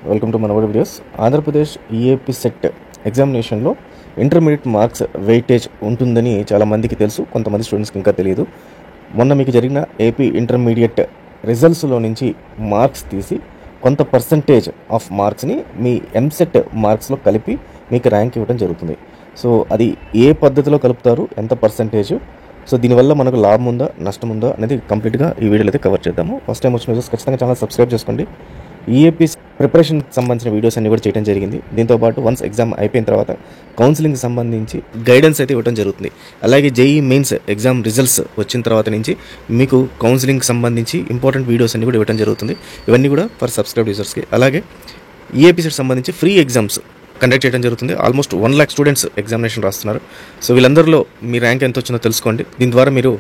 Welcome to మనవడి videos. Andhra Pradesh EAP set ఎగ్జామినేషన్లో intermediate marks weightage ఉంటుందని చాలామందికి తెలుసు, కొంతమంది స్టూడెంట్స్కి ఇంకా తెలియదు. మొన్న మీకు జరిగిన ఏపీ ఇంటర్మీడియట్ రిజల్ట్స్లో నుంచి మార్క్స్ తీసి కొంత పర్సంటేజ్ ఆఫ్ మార్క్స్ని మీ ఎంసెట్ మార్క్స్లో కలిపి మీకు ర్యాంక్ ఇవ్వడం జరుగుతుంది. సో అది ఏ పద్ధతిలో కలుపుతారు, ఎంత పర్సంటేజ్, సో దీనివల్ల మనకు లాభం ఉందా నష్టం ఉందా అనేది కంప్లీట్గా ఈ వీడియోలో అయితే కవర్ చేద్దాము. ఫస్ట్ టైం వచ్చిన వీడియోస్ ఖచ్చితంగా ఛానల్ సబ్స్క్రైబ్ చేసుకోండి. ఈఏపీ ప్రిపరేషన్కి సంబంధించిన వీడియోస్ అన్ని కూడా చేయడం జరిగింది. దీంతోపాటు వన్స్ ఎగ్జామ్ అయిపోయిన తర్వాత కౌన్సిలింగ్కి సంబంధించి గైడెన్స్ అయితే ఇవ్వడం జరుగుతుంది. అలాగే జేఈ మెయిన్స్ ఎగ్జామ్ రిజల్ట్స్ వచ్చిన తర్వాత నుంచి మీకు కౌన్సిలింగ్కి సంబంధించి ఇంపార్టెంట్ వీడియోస్ అన్ని కూడా ఇవ్వడం జరుగుతుంది. ఇవన్నీ కూడా ఫర్ సబ్స్క్రైబ్ యూజర్స్కి. అలాగే ఈఏపీ సెట్ సంబంధించి ఫ్రీ ఎగ్జామ్స్ కండక్ట్ చేయడం జరుగుతుంది. ఆల్మోస్ట్ 1 lakh స్టూడెంట్స్ ఎగ్జామినేషన్ రాస్తున్నారు. సో వీళ్ళందరిలో మీ ర్యాంక్ ఎంత వచ్చిందో తెలుసుకోండి. దీని ద్వారా మీరు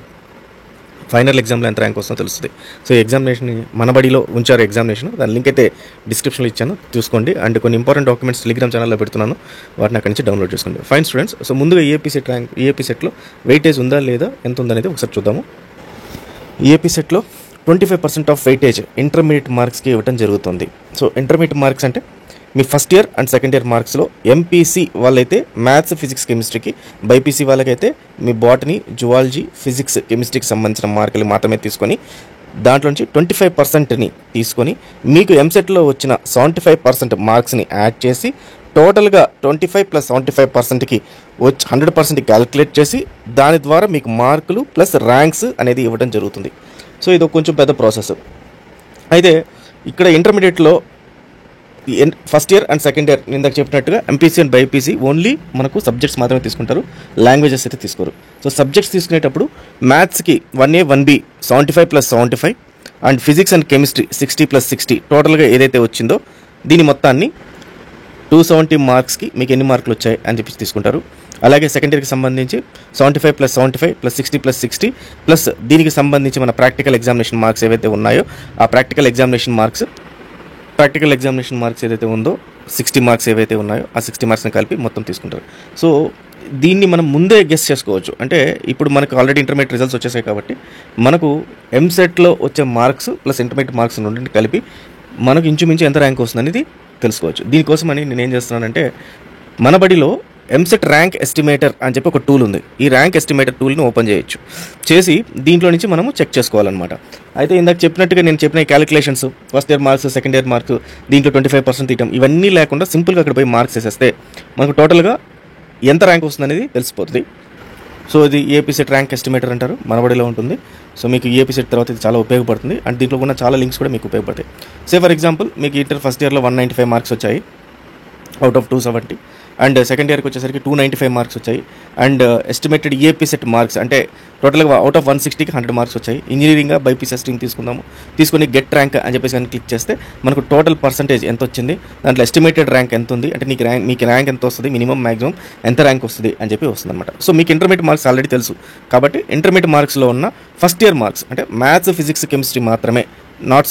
ఫైనల్ ఎగ్జామ్లో ఎంత ర్యాంక్ వస్తుందో తెలుస్తుంది. సో ఈ ఎగ్జామినేషన్ మనబడిలో ఉంచారు ఎగ్జామినేషన్, దాని లింక్ అయితే డిస్క్రిప్షన్లో ఇచ్చాను, చూసుకోండి. అండ్ కొన్ని ఇంపార్టెంట్ డాక్యుమెంట్స్ టెలిగ్రామ్ ఛానల్లో పెడుతున్నాను, వాటిని అక్కడి నుంచి డౌన్లోడ్ చేసుకోండి. ఫైన్ స్టూడెంట్స్, సో ముందుగా ఈఏపీ సెట్లో వెయిటేజ్ ఉందా లేదా ఎంత ఉందనేది ఒకసారి చూద్దాము. ఈఏపీ సెట్లో 25% ఆఫ్ వెయిటేజ్ ఇంటర్మీడియట్ మార్క్స్కి ఇవ్వడం జరుగుతుంది. సో ఇంటర్మీడియట్ మార్క్స్ అంటే మీ first year and second year మార్క్స్లో ఎంపీసీ వాళ్ళైతే మ్యాథ్స్, ఫిజిక్స్, కెమిస్ట్రీకి, బైపీసీ వాళ్ళకైతే మీ బాటనీ, జువాలజీ, ఫిజిక్స్, కెమిస్ట్రీకి సంబంధించిన మార్కులు మాత్రమే తీసుకొని దాంట్లోంచి 25%ని తీసుకొని మీకు ఎంసెట్లో వచ్చిన 75% మార్క్స్ని యాడ్ చేసి టోటల్గా 25 + 75%కి వచ్చి 100% క్యాలిక్యులేట్ చేసి దాని ద్వారా మీకు మార్కులు ప్లస్ ర్యాంక్స్ అనేది ఇవ్వడం జరుగుతుంది. సో ఇది కొంచెం పెద్ద ప్రాసెస్. అయితే ఇక్కడ ఇంటర్మీడియట్లో first year and second year ఇందాక చెప్పినట్టుగా ఎంపీసీ అండ్ బైపీసీ ఓన్లీ మనకు సబ్జెక్ట్స్ మాత్రమే తీసుకుంటారు, లాంగ్వేజెస్ అయితే తీసుకోరు. సో సబ్జెక్ట్స్ తీసుకునేటప్పుడు మ్యాథ్స్కి 1A 1B 75 + 75 and physics and chemistry 60 + 60 టోటల్గా ఏదైతే వచ్చిందో దీని మొత్తాన్ని 270 మార్క్స్కి మీకు ఎన్ని మార్కులు వచ్చాయి అని చెప్పి తీసుకుంటారు. అలాగే సెకండ్ ఇయర్కి సంబంధించి 75 + 75 + 60 + 60 ప్లస్ దీనికి సంబంధించి మన ప్రాక్టికల్ ఎగ్జామినేషన్ మార్క్స్ ఏవైతే ఉన్నాయో ఆ ప్రాక్టికల్ ఎగ్జామినేషన్ మార్క్స్ ఏదైతే ఉందో 60 మార్క్స్ ఏవైతే ఉన్నాయో ఆ 60 మార్క్స్ని కలిపి మొత్తం తీసుకుంటారు. సో దీన్ని మనం ముందే గెస్ చేసుకోవచ్చు. అంటే ఇప్పుడు మనకు ఆల్రెడీ ఇంటర్మీడియట్ రిజల్ట్స్ వచ్చేసాయి కాబట్టి మనకు ఎంసెట్లో వచ్చే మార్క్స్ ప్లస్ ఇంటర్మీడియట్ మార్క్స్ రెండింటిని కలిపి మనకు ఇంచుమించు ఎంత ర్యాంక్ వస్తుంది అనేది తెలుసుకోవచ్చు. దీనికోసమని నేను ఏం చేస్తున్నానంటే మనబడిలో ఎంసెట్ ర్యాంక్ ఎస్టిమేటర్ అని చెప్పి ఒక టూల్ ఉంది. ఈ ర్యాంక్ ఎస్టిమేటర్ టూల్ని ఓపెన్ చేసి దీంట్లో నుంచి మనము చెక్ చేసుకోవాలన్నమాట. అయితే ఇందాక చెప్పినట్టుగా నేను చెప్పిన calculations first year marks, second year marks, దీంట్లో 25% తీయటం ఇవన్నీ లేకుండా సింపుల్గా అక్కడ పోయి మార్క్స్ వేసేస్తే మనకు టోటల్గా ఎంత ర్యాంక్ వస్తుంది అనేది తెలిసిపోతుంది. సో ఇది ఏపీ సెట్ ర్యాంక్ ఎస్టిమేటర్ అంటారు, మనబడిలో ఉంటుంది. సో మీకు ఏపీ సెట్ తర్వాత ఇది చాలా ఉపయోగపడుతుంది. అండ్ దీంట్లో ఉన్న చాలా లింక్స్ కూడా మీకు ఉపయోగపడతాయి. సే ఫర్ ఎగ్జాంపుల్ మీకు ఇంటర్ ఫస్ట్ ఇయర్లో 195 మార్క్స్ వచ్చాయి అవుట్ ఆఫ్ 270 అండ్ సెకండ్ ఇయర్కి వచ్చేసరికి 295 మార్క్స్ వచ్చాయి. And estimated EAP set marks అంటే టోటల్గా అవుట్ ఆఫ్ 160కి 100 మార్క్స్ వచ్చాయి. ఇంజనీరింగ్ బైపీసీ స్ట్రీమ్ తీసుకొని గెట్ ర్యాంక్ అని చెప్పేసి కానీ క్లిక్ చేస్తే మనకు టోటల్ పర్సంటేజ్ ఎంత వచ్చింది, దాంట్లో ఎస్టిమేటెడ్ ర్యాంక్ ఎంత ఉంది, అంటే మీకు ర్యాంక్ ఎంత వస్తుంది, మినిమం మ్యాక్సిమం ఎంత ర్యాంక్ వస్తుంది అని చెప్పి వస్తుంది అనమాట. సో మీకు ఇంటర్మీడియట్ మార్క్స్ ఆల్రెడీ తెలుసు కాబట్టి ఇంటర్మీడియట్ మార్క్స్లో ఉన్న ఫస్ట్ ఇయర్ మార్క్స్ అంటే మ్యాథ్స్, ఫిజిక్స్, కెమిస్ట్రీ మాత్రమే, నాట్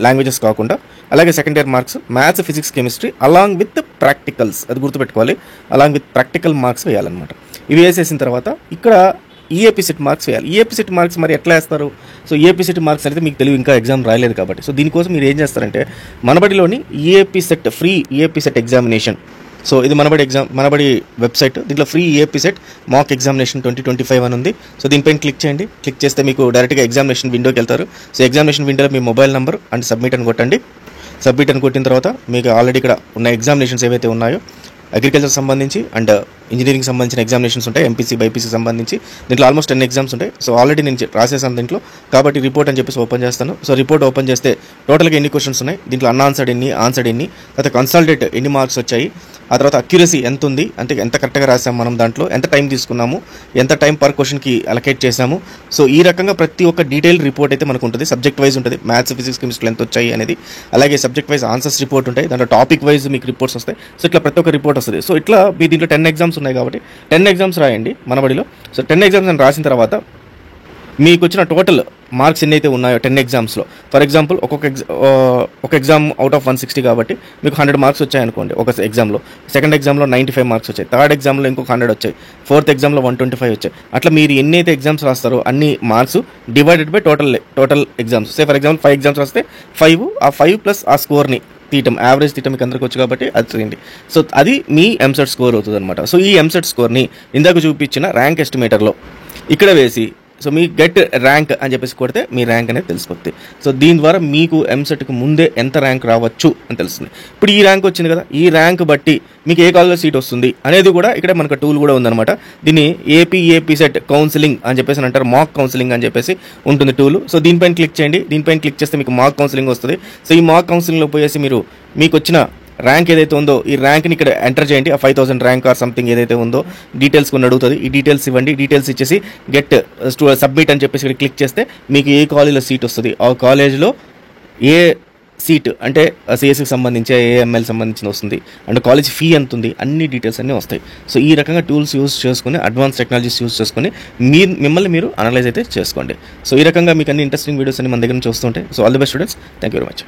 లాంగ్వేజెస్ కాకుండా, అలాగే second year marks maths, physics, chemistry along with practicals, అది గుర్తుపెట్టుకోవాలి, అలాంగ్ విత్ ప్రాక్టికల్ మార్క్స్ వేయాలన్నమాట. ఇవి వేసేసిన తర్వాత ఇక్కడ ఈఏపీ సెట్ మార్క్స్ వేయాలి. ఈఏపీ సెట్ మార్క్స్ మరి ఎట్లా వేస్తారు? సో ఈఏపీ సెట్ మార్క్స్ అయితే మీకు తెలివి ఇంకా ఎగ్జామ్ రాయలేదు కాబట్టి, సో దీనికోసం మీరు ఏం చేస్తారంటే మనబడిలోని EAP CET free EAP CET examination, so ఇది మనబడి వెబ్సైట్, దీంట్లో free EAP CET mock examination 2025 అని ఉంది. సో దీనిపైన క్లిక్ చేయండి. క్లిక్ చేస్తే మీకు డైరెక్ట్గా ఎగ్జామినేషన్ విండోకి వెళ్తారు. సో ఎగ్జామినేషన్ విండోలో మీ మొబైల్ నెంబర్ అండ్ సబ్మిట్ అని కొట్టండి. సబ్మిట్ అని కొట్టిన తర్వాత మీకు ఆల్రెడీ ఇక్కడ ఉన్న ఎగ్జామినేషన్స్ ఏవైతే ఉన్నాయో అగ్రికల్చర్ సంబంధించి అండ్ ఇంజనీరింగ్ సంబంధించిన ఎగ్జామినేషన్స్ ఉంటాయి, ఎంపీసీ, బైపీసీ సంబంధించి దీంట్లో ఆల్మోస్ట్ 10 ఎగ్జామ్స్ ఉంటాయి. సో ఆల్రెడీ నేను రాసేసాను దీంట్లో, కాబట్టి రిపోర్ట్ అని చెప్పేసి ఓపెన్ చేస్తాను. సో రిపోర్ట్ ఓపెన్ చేస్తే టోటల్గా ఎన్ని క్వశ్చన్స్ ఉన్నాయి, దీంట్లో అన్ఆన్సర్డ్ ఎన్ని, ఆన్సర్డ్ ఎన్ని, తర్వాత కన్సల్టేట్ ఎన్ని మార్క్స్ వచ్చాయి, ఆ తర్వాత అక్యురసీ ఎంత ఉంది, అంటే ఎంత కరెక్ట్గా రాసాము మనం, దాంట్లో ఎంత టైం తీసుకున్నాము, ఎంత టైం పర్ క్వశ్చన్కి అలొకేట్ చేసాము. సో ఈ రకంగా ప్రతి ఒక్క డీటెయిల్ రిపోర్ట్ అయితే మనకు ఉంటుంది. సబ్జెక్ట్ వైజ్ ఉంటుంది, మ్యాథ్స్, ఫిజిక్స్, కెమిస్ట్రీ ఎంత వచ్చాయి అనేది, అలాగే సబ్జెక్ట్ వైజ్ ఆన్సర్స్ రిపోర్ట్ ఉంటాయి, దాంట్లో టాపిక్ వైజ్ మీకు రిపోర్ట్స్ వస్తాయి. సో ఇట్లా ప్రతి ఒక్క రిపోర్ట్ వస్తుంది. సో ఇట్లా మీ దీంట్లో 10 ఎగ్జామ్స్ ఉన్నాయి కాబట్టి 10 ఎగ్జామ్స్ రాయండి మనబడిలో. సో 10 ఎగ్జామ్స్ అని రాసిన తర్వాత మీకు వచ్చిన టోటల్ మార్క్స్ ఎన్నైతే ఉన్నాయో 10 ఎగ్జామ్స్లో, ఫర్ ఎగ్జాంపుల్ ఒక ఎగ్జామ్ అవుట్ ఆఫ్ 160 కాబట్టి మీకు 100 మార్క్స్ వచ్చాయనుకోండి ఒక ఎగ్జామ్లో, సెకండ్ ఎగ్జామ్లో 95 మార్క్స్ వచ్చాయి, థర్డ్ ఎగ్జామ్లో ఇంకొక 100 వచ్చాయి, ఫోర్త్ ఎగ్జామ్లో 125 వచ్చాయి. అట్లా మీరు ఎన్నైతే ఎగ్జామ్స్ రాస్తారో అన్ని marks divided by total exams. Say for example 5 exams రాస్తే 5, ఆ 5 ప్లస్ ఆ స్కోర్ని తీయటం, యావరేజ్ తీయటం మీకు అందరికి వచ్చు కాబట్టి అది చేయండి. సో అది మీ ఎంసెట్ స్కోర్ అవుతుంది అనమాట. సో ఈ ఎంసెట్ స్కోర్ని ఇందాక చూపించిన ర్యాంక్ ఎస్టిమేటర్లో ఇక్కడ వేసి సో మీ గెట్ ర్యాంక్ అని చెప్పేసి కొడితే మీ ర్యాంక్ అనేది తెలిసిపోతుంది. సో దీని ద్వారా మీకు ఎంసెట్కి ముందే ఎంత ర్యాంక్ రావచ్చు అని తెలుస్తుంది. ఇప్పుడు ఈ ర్యాంక్ వచ్చింది కదా, ఈ ర్యాంక్ బట్టి మీకు ఏ కాలేజ్లో సీట్ వస్తుంది అనేది కూడా ఇక్కడ మనకు టూల్ కూడా ఉందన్నమాట. దీన్ని ఏపీ సెట్ కౌన్సిలింగ్ అని చెప్పేసి అంటారు, మాక్ కౌన్సిలింగ్ అని చెప్పేసి ఉంటుంది టూల్. సో దీనిపైన క్లిక్ చేయండి. దీనిపైన క్లిక్ చేస్తే మీకు మాక్ కౌన్సిలింగ్ వస్తుంది. సో ఈ మాక్ కౌన్సిలింగ్లో పోయేసి మీకు వచ్చిన ర్యాంక్ ఏదైతే ఉందో ఈ ర్యాంక్ని ఇక్కడ ఎంటర్ చేయండి. ఆ 5000 ర్యాంక్ ఆర్ సంథింగ్ ఏదైతే ఉందో డీటెయిల్స్ కొన్ని అడుగుతుంది. ఈ డీటెయిల్స్ ఇవ్వండి. డీటెయిల్స్ ఇచ్చేసి గెట్ సబ్మిట్ అని చెప్పేసి ఇక్కడ క్లిక్ చేస్తే మీకు ఏ కాలేజ్లో సీట్ వస్తుంది, ఆ కాలేజ్లో ఏ సీట్ అంటే సిఎస్సికి సంబంధించి ఏఎంఎల్ సంబంధించిన వస్తుంది అండ్ కాలేజ్ ఫీ ఎంత ఉంది, అన్ని డీటెయిల్స్ అన్నీ వస్తాయి. సో ఈ రకంగా టూల్స్ యూస్ చేసుకుని అడ్వాన్స్ టెక్నాలజీస్ యూస్ చేసుకుని మిమ్మల్ని మీరు అనలైజ్ అయితే చేసుకోండి. సో ఈ రకంగా మీకు అన్ని ఇంట్రెస్టింగ్ వీడియోస్ అన్ని మన దగ్గర నుంచి వస్తుంటాయి. So all the best students, thank you very much.